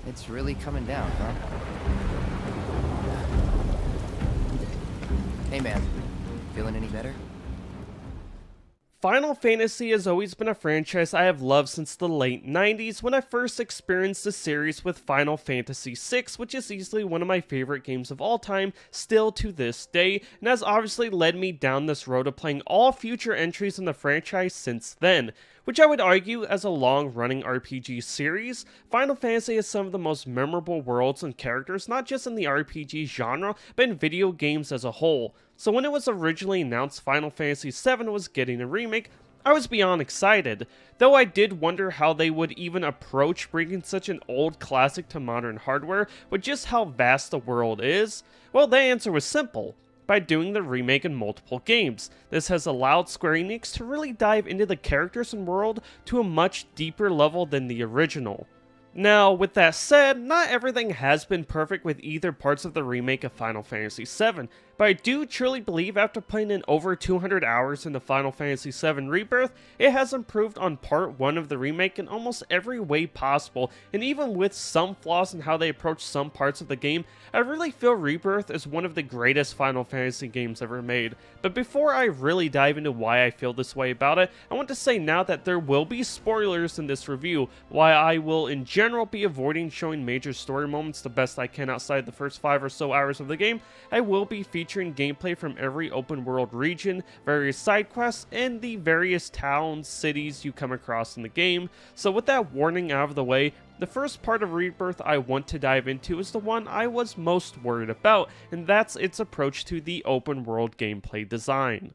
It's really coming down, huh? Hey man, feeling any better? Final Fantasy has always been a franchise I have loved since the late 90s when I first experienced the series with Final Fantasy VI, which is easily one of my favorite games of all time, still to this day, and has obviously led me down this road of playing all future entries in the franchise since then. Which I would argue, as a long-running RPG series, Final Fantasy has some of the most memorable worlds and characters, not just in the RPG genre, but in video games as a whole. So when it was originally announced Final Fantasy VII was getting a remake, I was beyond excited, though I did wonder how they would even approach bringing such an old classic to modern hardware with just how vast the world is. Well, the answer was simple: by doing the remake in multiple games. This has allowed Square Enix to really dive into the characters and world to a much deeper level than the original. Now, with that said, not everything has been perfect with either parts of the remake of Final Fantasy VII, but I do truly believe after putting in over 200 hours into Final Fantasy VII Rebirth, it has improved on part 1 of the remake in almost every way possible, and even with some flaws in how they approach some parts of the game, I really feel Rebirth is one of the greatest Final Fantasy games ever made. But before I really dive into why I feel this way about it, I want to say now that there will be spoilers in this review, why I will in general be avoiding showing major story moments the best I can outside the first 5 or so hours of the game. I will be featuring gameplay from every open world region, various side quests, and the various towns, cities you come across in the game. So with that warning out of the way, the first part of Rebirth I want to dive into is the one I was most worried about, and that's its approach to the open world gameplay design.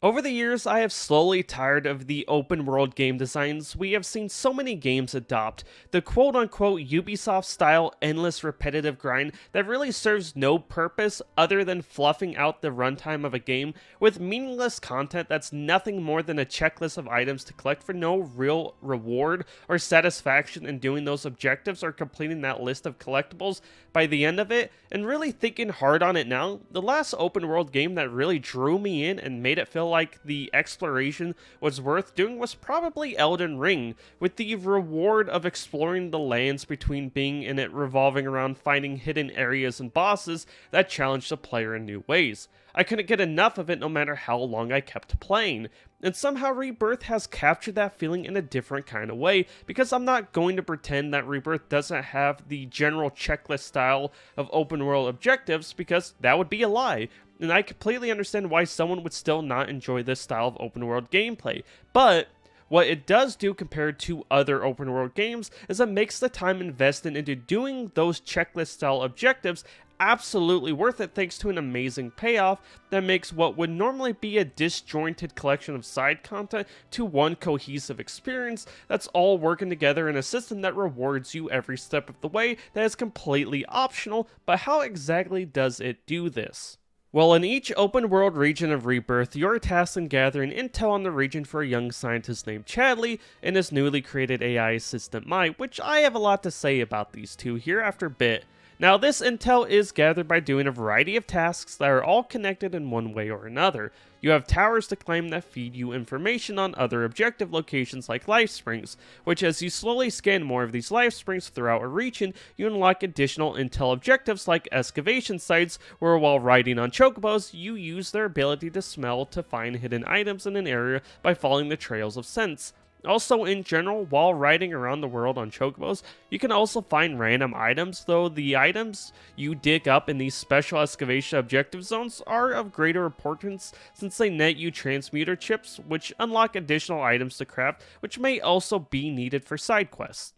Over the years, I have slowly tired of the open world game designs we have seen so many games adopt, the quote unquote Ubisoft style endless repetitive grind that really serves no purpose other than fluffing out the runtime of a game with meaningless content that's nothing more than a checklist of items to collect for no real reward or satisfaction in doing those objectives or completing that list of collectibles by the end of it. And really thinking hard on it now, the last open world game that really drew me in and made it feel like the exploration was worth doing was probably Elden Ring, with the reward of exploring the lands between being in it revolving around finding hidden areas and bosses that challenge the player in new ways. I couldn't get enough of it no matter how long I kept playing, and somehow Rebirth has captured that feeling in a different kind of way, because I'm not going to pretend that Rebirth doesn't have the general checklist style of open world objectives, because that would be a lie. And I completely understand why someone would still not enjoy this style of open world gameplay. But what it does do compared to other open world games is it makes the time invested into doing those checklist style objectives absolutely worth it, thanks to an amazing payoff that makes what would normally be a disjointed collection of side content to one cohesive experience that's all working together in a system that rewards you every step of the way that is completely optional. But how exactly does it do this? Well, in each open world region of Rebirth, you're tasked in gathering intel on the region for a young scientist named Chadley and his newly created AI assistant Mai, which I have a lot to say about these two here after a bit. Now, this intel is gathered by doing a variety of tasks that are all connected in one way or another. You have towers to climb that feed you information on other objective locations like life springs, which as you slowly scan more of these life springs throughout a region, you unlock additional intel objectives like excavation sites, where while riding on chocobos, you use their ability to smell to find hidden items in an area by following the trails of scents. Also, in general, while riding around the world on chocobos, you can also find random items, though the items you dig up in these special excavation objective zones are of greater importance since they net you transmuter chips, which unlock additional items to craft, which may also be needed for side quests.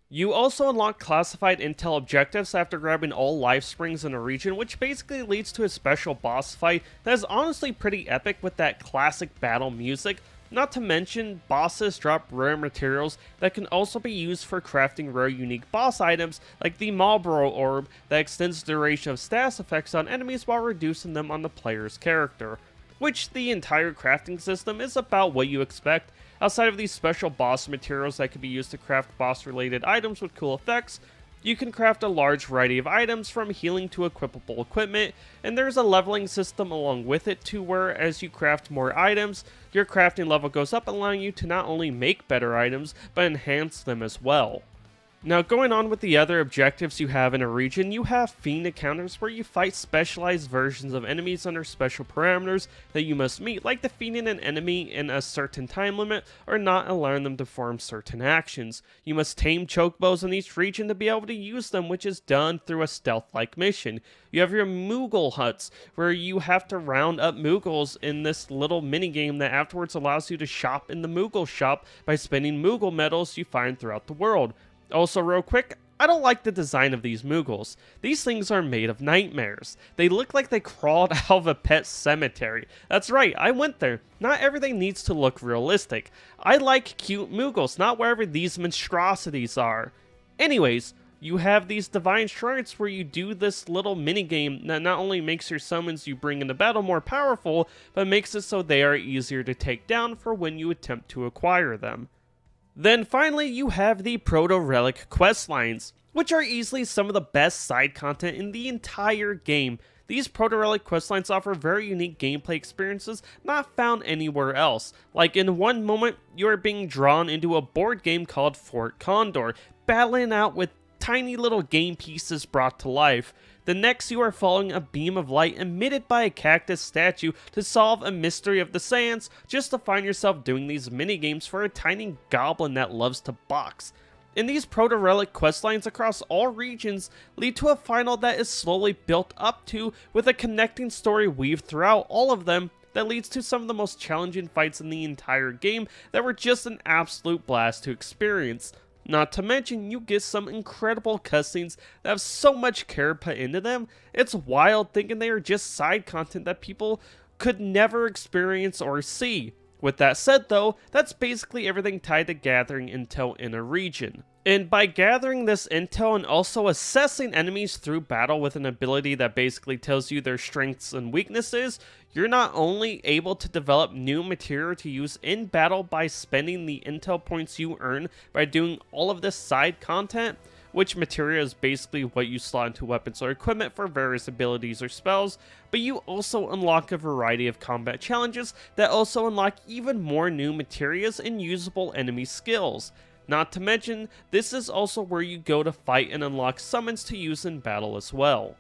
You also unlock classified intel objectives after grabbing all life springs in a region, which basically leads to a special boss fight that is honestly pretty epic with that classic battle music. Not to mention, bosses drop rare materials that can also be used for crafting rare unique boss items, like the Marlboro Orb that extends the duration of status effects on enemies while reducing them on the player's character. Which the entire crafting system is about what you expect, outside of these special boss materials that can be used to craft boss related items with cool effects. You can craft a large variety of items from healing to equipable equipment, and there's a leveling system along with it too, where as you craft more items, your crafting level goes up, allowing you to not only make better items, but enhance them as well. Now, going on with the other objectives you have in a region, you have Fiend encounters where you fight specialized versions of enemies under special parameters that you must meet, like defeating an enemy in a certain time limit or not allowing them to perform certain actions. You must tame chocobos in each region to be able to use them, which is done through a stealth-like mission. You have your Moogle huts, where you have to round up Moogles in this little minigame that afterwards allows you to shop in the Moogle shop by spending Moogle medals you find throughout the world. Also, real quick, I don't like the design of these Moogles. These things are made of nightmares. They look like they crawled out of a pet cemetery. That's right, I went there. Not everything needs to look realistic. I like cute Moogles, not wherever these monstrosities are. Anyways, you have these divine shrines where you do this little minigame that not only makes your summons you bring into battle more powerful, but makes it so they are easier to take down for when you attempt to acquire them. Then finally, you have the Proto-Relic questlines, which are easily some of the best side content in the entire game. These Proto-Relic questlines offer very unique gameplay experiences not found anywhere else. Like in one moment, you are being drawn into a board game called Fort Condor, battling out with tiny little game pieces brought to life. The next, you are following a beam of light emitted by a cactus statue to solve a mystery of the sands, just to find yourself doing these minigames for a tiny goblin that loves to box. And these Proto-Relic questlines across all regions lead to a final that is slowly built up to, with a connecting story weaved throughout all of them that leads to some of the most challenging fights in the entire game that were just an absolute blast to experience. Not to mention, you get some incredible cutscenes that have so much care put into them. It's wild thinking they are just side content that people could never experience or see. With that said though, that's basically everything tied to gathering intel in a region. And by gathering this intel and also assessing enemies through battle with an ability that basically tells you their strengths and weaknesses, you're not only able to develop new material to use in battle by spending the intel points you earn by doing all of this side content, which material is basically what you slot into weapons or equipment for various abilities or spells, but you also unlock a variety of combat challenges that also unlock even more new materials and usable enemy skills. Not to mention, this is also where you go to fight and unlock summons to use in battle as well.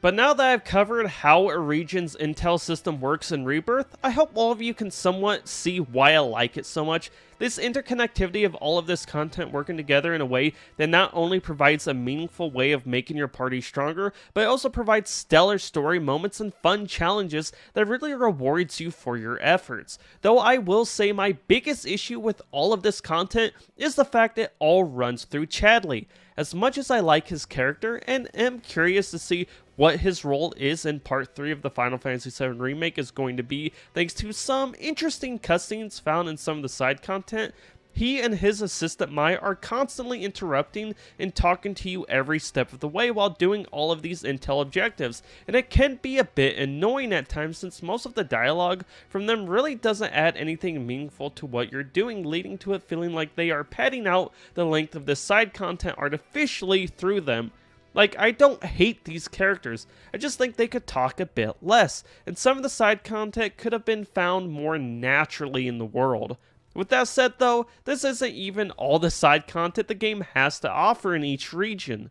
But now that I've covered how a region's intel system works in Rebirth, I hope all of you can somewhat see why I like it so much. This interconnectivity of all of this content working together in a way that not only provides a meaningful way of making your party stronger, but also provides stellar story moments and fun challenges that really rewards you for your efforts. Though I will say my biggest issue with all of this content is the fact it all runs through Chadley. As much as I like his character and am curious to see what his role is in Part 3 of the Final Fantasy VII Remake is going to be, thanks to some interesting cutscenes found in some of the side content, he and his assistant Mai are constantly interrupting and talking to you every step of the way while doing all of these intel objectives, and it can be a bit annoying at times since most of the dialogue from them really doesn't add anything meaningful to what you're doing, leading to it feeling like they are padding out the length of the side content artificially through them. Like, I don't hate these characters, I just think they could talk a bit less, and some of the side content could have been found more naturally in the world. With that said though, this isn't even all the side content the game has to offer in each region.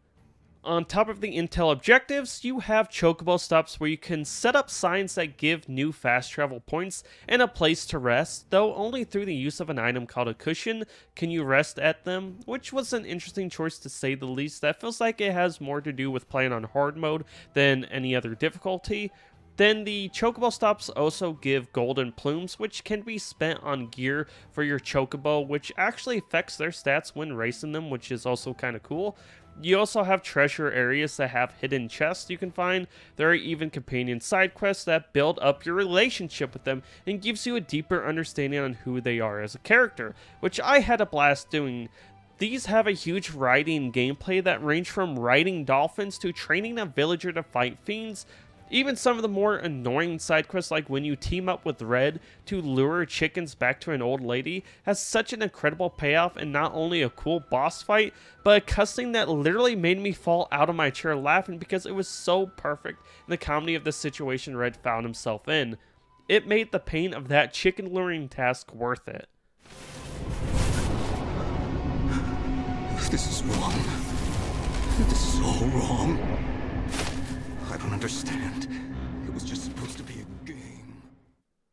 On top of the intel objectives, you have chocobo stops where you can set up signs that give new fast travel points and a place to rest, though only through the use of an item called a cushion can you rest at them, which was an interesting choice to say the least. That feels like it has more to do with playing on hard mode than any other difficulty. Then the chocobo stops also give golden plumes, which can be spent on gear for your chocobo, which actually affects their stats when racing them, which is also kind of cool. You also have treasure areas that have hidden chests you can find. There are even companion side quests that build up your relationship with them and gives you a deeper understanding on who they are as a character, which I had a blast doing. These have a huge variety in gameplay that range from riding dolphins to training a villager to fight fiends. Even some of the more annoying side quests, like when you team up with Red to lure chickens back to an old lady, has such an incredible payoff and not only a cool boss fight, but a cutscene that literally made me fall out of my chair laughing because it was so perfect in the comedy of the situation Red found himself in. It made the pain of that chicken luring task worth it. This is wrong. This is all wrong. I don't understand. It was just supposed to be a game.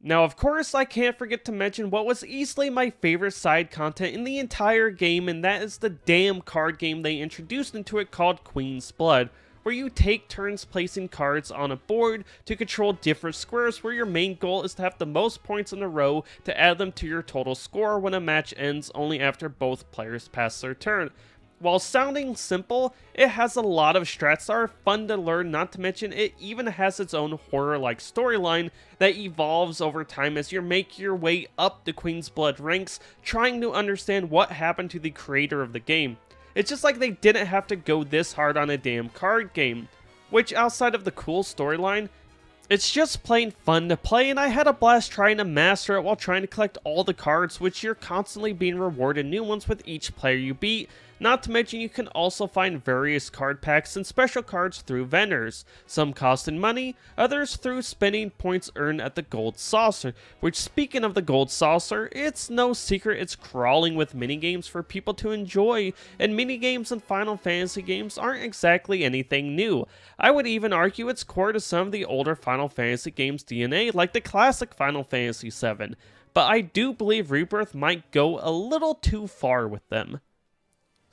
Now, of course, I can't forget to mention what was easily my favorite side content in the entire game, and that is the damn card game they introduced into it called Queen's Blood, where you take turns placing cards on a board to control different squares, where your main goal is to have the most points in a row to add them to your total score when a match ends only after both players pass their turn. While sounding simple, it has a lot of strats that are fun to learn, not to mention it even has its own horror-like storyline that evolves over time as you make your way up the Queen's Blood ranks, trying to understand what happened to the creator of the game. It's just like they didn't have to go this hard on a damn card game, which outside of the cool storyline, it's just plain fun to play, and I had a blast trying to master it while trying to collect all the cards, which you're constantly being rewarded new ones with each player you beat. Not to mention you can also find various card packs and special cards through vendors, some costing money, others through spending points earned at the Gold Saucer, which speaking of the Gold Saucer, it's no secret it's crawling with minigames for people to enjoy, and minigames in Final Fantasy games aren't exactly anything new. I would even argue it's core to some of the older Final Fantasy games' DNA, like the classic Final Fantasy VII, but I do believe Rebirth might go a little too far with them.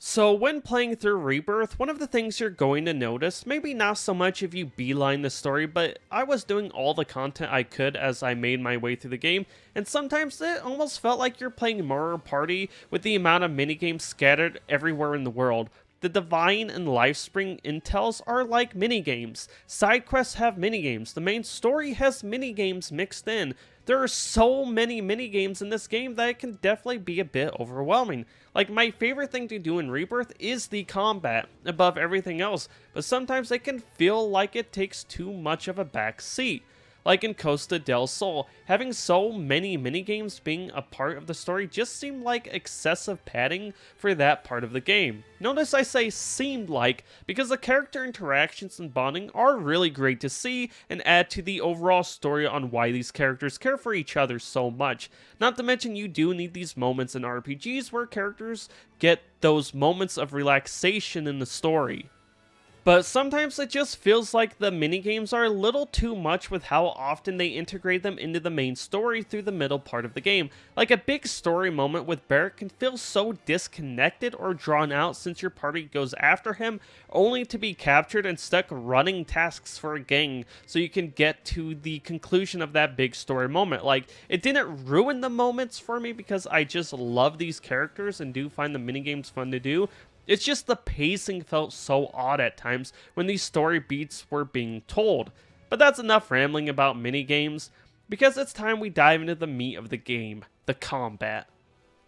So when playing through Rebirth, one of the things you're going to notice, maybe not so much if you beeline the story, but I was doing all the content I could as I made my way through the game, and sometimes it almost felt like you're playing Mario Party with the amount of minigames scattered everywhere in the world. The Divine and Lifespring intels are like minigames. Side quests have minigames. The main story has minigames mixed in. There are so many minigames in this game that it can definitely be a bit overwhelming. Like, my favorite thing to do in Rebirth is the combat above everything else, but sometimes it can feel like it takes too much of a back seat. Like in Costa del Sol, having so many minigames being a part of the story just seemed like excessive padding for that part of the game. Notice I say seemed like, because the character interactions and bonding are really great to see and add to the overall story on why these characters care for each other so much. Not to mention you do need these moments in RPGs where characters get those moments of relaxation in the story. But sometimes it just feels like the minigames are a little too much with how often they integrate them into the main story through the middle part of the game. Like a big story moment with Barrett can feel so disconnected or drawn out since your party goes after him only to be captured and stuck running tasks for a gang so you can get to the conclusion of that big story moment. Like, it didn't ruin the moments for me because I just love these characters and do find the minigames fun to do. It's just the pacing felt so odd at times when these story beats were being told. But that's enough rambling about minigames, because it's time we dive into the meat of the game, the combat.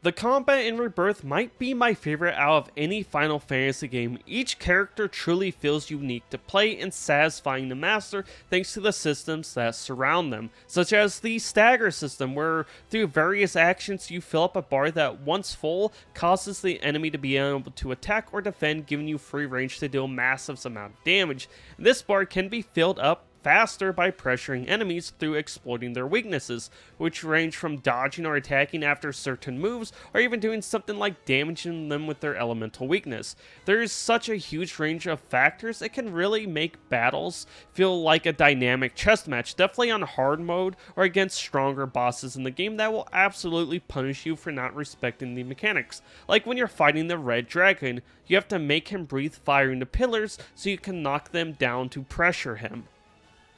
The combat in Rebirth might be my favorite out of any Final Fantasy game. Each character truly feels unique to play and satisfying to master thanks to the systems that surround them, such as the stagger system, where through various actions you fill up a bar that once full causes the enemy to be able to attack or defend, giving you free range to deal massive amount of damage. This bar can be filled up faster by pressuring enemies through exploiting their weaknesses, which range from dodging or attacking after certain moves, or even doing something like damaging them with their elemental weakness. There is such a huge range of factors, it can really make battles feel like a dynamic chess match, definitely on hard mode or against stronger bosses in the game that will absolutely punish you for not respecting the mechanics. Like when you're fighting the Red Dragon, you have to make him breathe fire into pillars so you can knock them down to pressure him.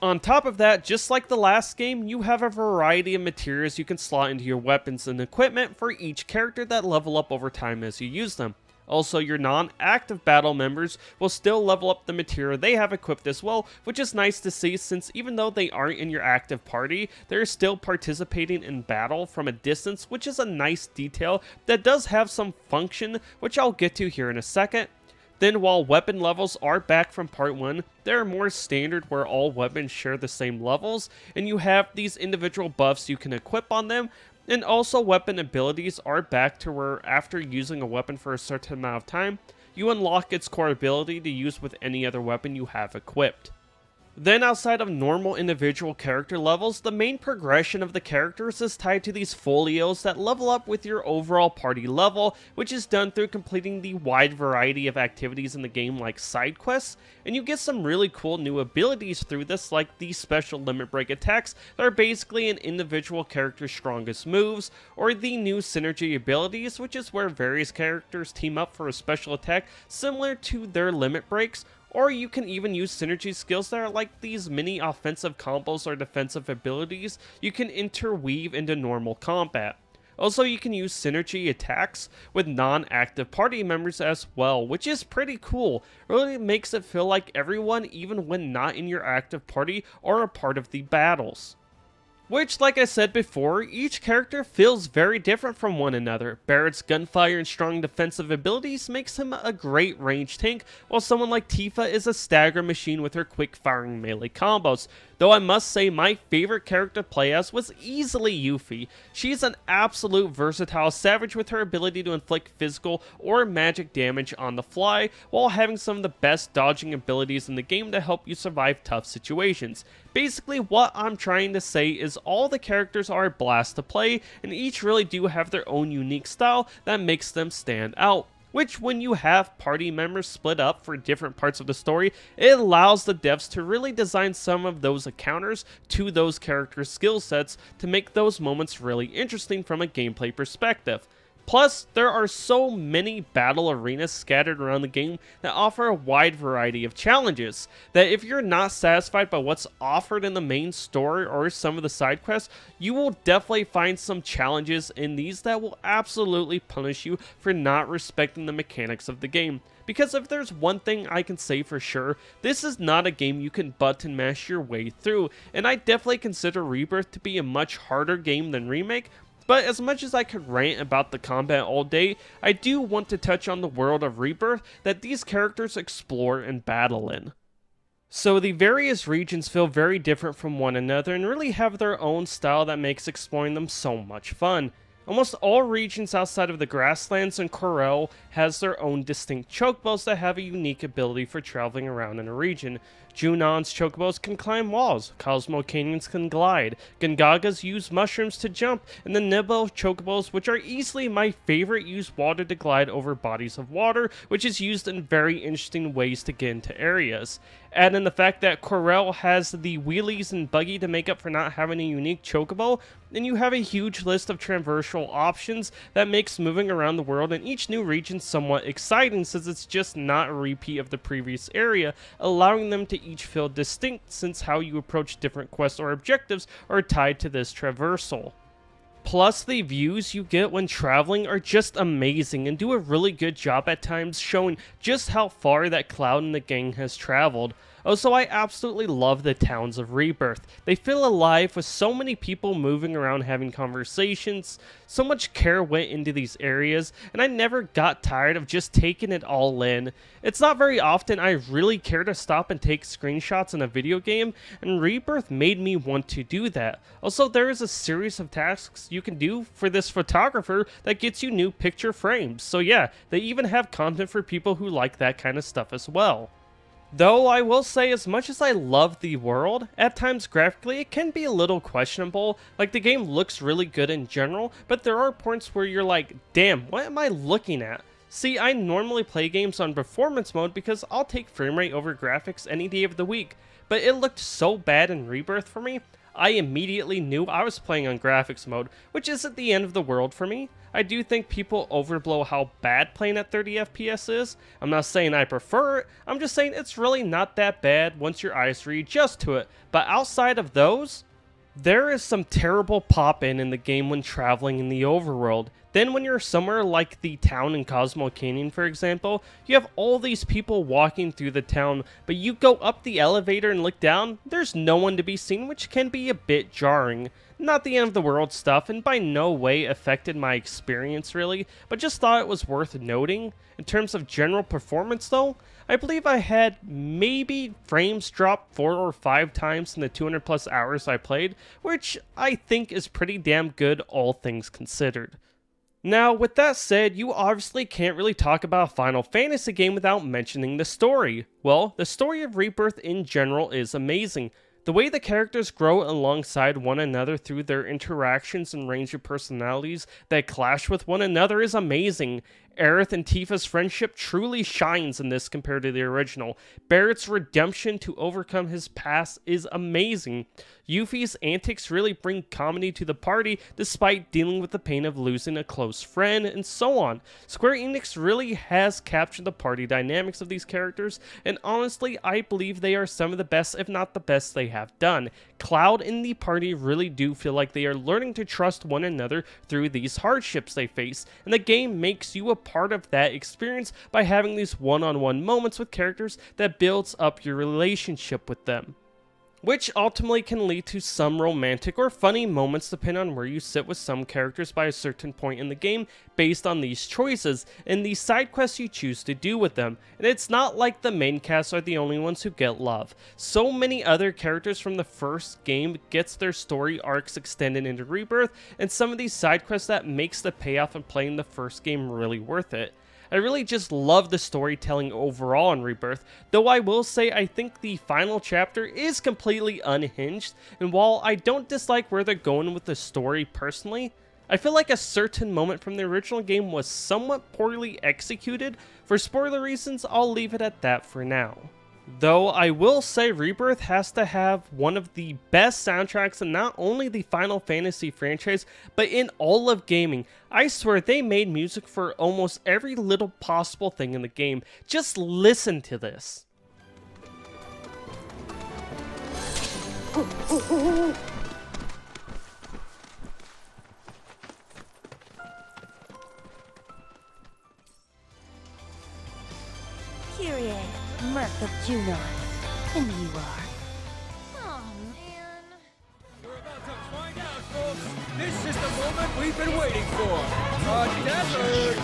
On top of that, just like the last game, you have a variety of materials you can slot into your weapons and equipment for each character that level up over time as you use them. Also, your non-active battle members will still level up the material they have equipped as well, which is nice to see since even though they aren't in your active party, they're still participating in battle from a distance, which is a nice detail that does have some function, which I'll get to here in a second. Then while weapon levels are back from part 1, they are more standard where all weapons share the same levels, and you have these individual buffs you can equip on them, and also weapon abilities are back to where after using a weapon for a certain amount of time, you unlock its core ability to use with any other weapon you have equipped. Then outside of normal individual character levels, the main progression of the characters is tied to these folios that level up with your overall party level, which is done through completing the wide variety of activities in the game like side quests, and you get some really cool new abilities through this, like the special limit break attacks that are basically an individual character's strongest moves, or the new synergy abilities, which is where various characters team up for a special attack similar to their limit breaks. Or you can even use synergy skills that are like these mini offensive combos or defensive abilities you can interweave into normal combat. Also, you can use synergy attacks with non-active party members as well, which is pretty cool. It really makes it feel like everyone, even when not in your active party, are a part of the battles. Which, like I said before, each character feels very different from one another. Barrett's gunfire and strong defensive abilities makes him a great range tank, while someone like Tifa is a stagger machine with her quick firing melee combos. Though I must say my favorite character to play as was easily Yuffie. She's an absolute versatile savage with her ability to inflict physical or magic damage on the fly, while having some of the best dodging abilities in the game to help you survive tough situations. Basically, what I'm trying to say is all the characters are a blast to play, and each really do have their own unique style that makes them stand out. Which, when you have party members split up for different parts of the story, it allows the devs to really design some of those encounters to those characters' skill sets to make those moments really interesting from a gameplay perspective. Plus, there are so many battle arenas scattered around the game that offer a wide variety of challenges, that if you're not satisfied by what's offered in the main story or some of the side quests, you will definitely find some challenges in these that will absolutely punish you for not respecting the mechanics of the game. Because if there's one thing I can say for sure, this is not a game you can button mash your way through, and I definitely consider Rebirth to be a much harder game than Remake. But as much as I could rant about the combat all day, I do want to touch on the world of Rebirth that these characters explore and battle in. So the various regions feel very different from one another and really have their own style that makes exploring them so much fun. Almost all regions outside of the grasslands and Corel has their own distinct chocobos that have a unique ability for traveling around in a region. Junon's chocobos can climb walls, Cosmo Canyons can glide, Gongagas use mushrooms to jump, and the Nebo chocobos, which are easily my favorite, use water to glide over bodies of water, which is used in very interesting ways to get into areas. Add in the fact that Corel has the wheelies and buggy to make up for not having a unique chocobo, and you have a huge list of traversal options that makes moving around the world in each new region somewhat exciting, since it's just not a repeat of the previous area, allowing them to each feel distinct since how you approach different quests or objectives are tied to this traversal. Plus, the views you get when traveling are just amazing and do a really good job at times showing just how far that Cloud and the gang has traveled. Also, I absolutely love the towns of Rebirth. They feel alive with so many people moving around having conversations. So much care went into these areas, and I never got tired of just taking it all in. It's not very often I really care to stop and take screenshots in a video game, and Rebirth made me want to do that. Also, there is a series of tasks you can do for this photographer that gets you new picture frames. So yeah, they even have content for people who like that kind of stuff as well. Though I will say, as much as I love the world, at times graphically it can be a little questionable. Like, the game looks really good in general, but there are points where you're like, damn, what am I looking at? See, I normally play games on performance mode because I'll take frame rate over graphics any day of the week, but it looked so bad in Rebirth for me, I immediately knew I was playing on graphics mode, which isn't the end of the world for me. I do think people overblow how bad playing at 30 FPS is. I'm not saying I prefer it, I'm just saying it's really not that bad once your eyes readjust to it. But outside of those, There is some terrible pop-in the game when traveling in the overworld. Then when you're somewhere like the town in Cosmo Canyon, for example, you have all these people walking through the town, but you go up the elevator and look down, there's no one to be seen, which can be a bit jarring. Not the end of the world stuff, and by no way affected my experience really, but just thought it was worth noting. In terms of general performance though, I believe I had maybe frames drop 4 or 5 times in the 200 plus hours I played, which I think is pretty damn good all things considered. Now, with that said, you obviously can't really talk about a Final Fantasy game without mentioning the story. Well, the story of Rebirth in general is amazing. The way the characters grow alongside one another through their interactions and range of personalities that clash with one another is amazing. Aerith and Tifa's friendship truly shines in this compared to the original. Barrett's redemption to overcome his past is amazing. Yuffie's antics really bring comedy to the party despite dealing with the pain of losing a close friend, and so on. Square Enix really has captured the party dynamics of these characters, and honestly, I believe they are some of the best, if not the best, they have done. Cloud and the party really do feel like they are learning to trust one another through these hardships they face, and the game makes you a part of that experience by having these one-on-one moments with characters that builds up your relationship with them, which ultimately can lead to some romantic or funny moments depending on where you sit with some characters by a certain point in the game based on these choices and the side quests you choose to do with them. And it's not like the main cast are the only ones who get love. So many other characters from the first game gets their story arcs extended into Rebirth, and some of these side quests that makes the payoff of playing the first game really worth it. I really just love the storytelling overall in Rebirth, though I will say I think the final chapter is completely unhinged, and while I don't dislike where they're going with the story personally, I feel like a certain moment from the original game was somewhat poorly executed. For spoiler reasons, I'll leave it at that for now. Though I will say Rebirth has to have one of the best soundtracks in not only the Final Fantasy franchise, but in all of gaming. I swear they made music for almost every little possible thing in the game. Just listen to this. Kyrie, Mirth of Junon, and you are. Oh man. We're about to find out, folks. This is the moment we've been waiting for. A desert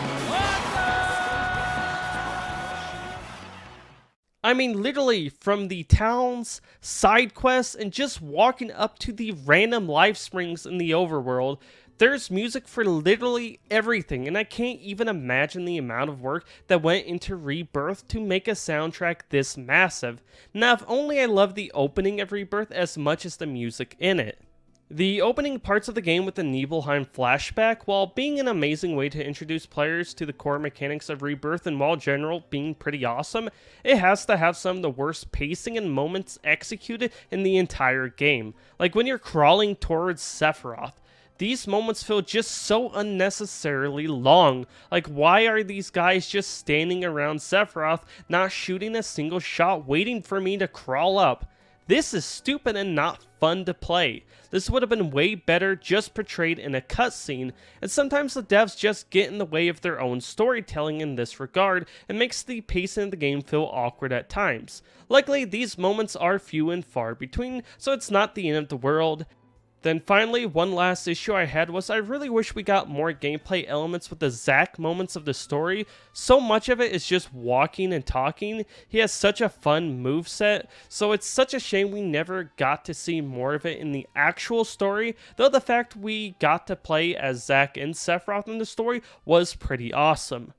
I mean, literally, from the towns, side quests, and just walking up to the random life springs in the overworld, there's music for literally everything, and I can't even imagine the amount of work that went into Rebirth to make a soundtrack this massive. Now, if only I love the opening of Rebirth as much as the music in it. The opening parts of the game with the Nibelheim flashback, while being an amazing way to introduce players to the core mechanics of Rebirth and while general being pretty awesome, it has to have some of the worst pacing and moments executed in the entire game. Like when you're crawling towards Sephiroth. These moments feel just so unnecessarily long. Like, why are these guys just standing around Sephiroth, not shooting a single shot, waiting for me to crawl up? This is stupid and not fun to play. This would have been way better just portrayed in a cutscene, and sometimes the devs just get in the way of their own storytelling in this regard and makes the pacing of the game feel awkward at times. Luckily, these moments are few and far between, so it's not the end of the world. Then finally, one last issue I had was I really wish we got more gameplay elements with the Zack moments of the story. So much of it is just walking and talking. He has such a fun moveset, so it's such a shame we never got to see more of it in the actual story, though the fact we got to play as Zack and Sephiroth in the story was pretty awesome.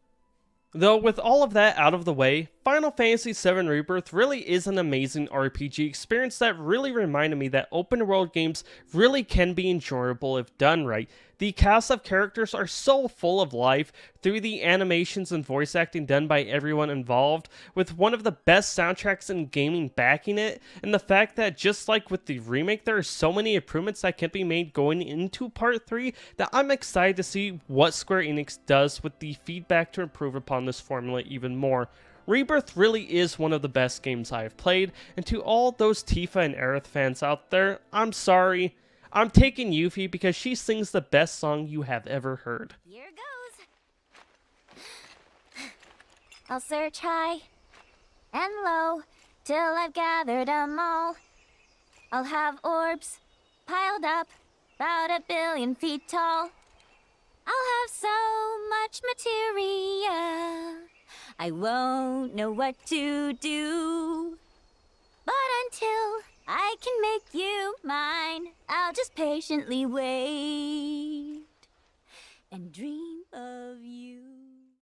Though with all of that out of the way, Final Fantasy VII Rebirth really is an amazing RPG experience that really reminded me that open world games really can be enjoyable if done right. The cast of characters are so full of life through the animations and voice acting done by everyone involved, with one of the best soundtracks in gaming backing it, and the fact that just like with the remake, there are so many improvements that can be made going into Part 3 that I'm excited to see what Square Enix does with the feedback to improve upon this formula even more. Rebirth really is one of the best games I have played, and to all those Tifa and Aerith fans out there, I'm sorry. I'm taking Yuffie because she sings the best song you have ever heard. Here goes. I'll search high and low till I've gathered 'em all. I'll have orbs piled up about 1 billion feet tall. I'll have so much materia, I won't know what to do. But until I can make you mine, I'll just patiently wait and dream of you.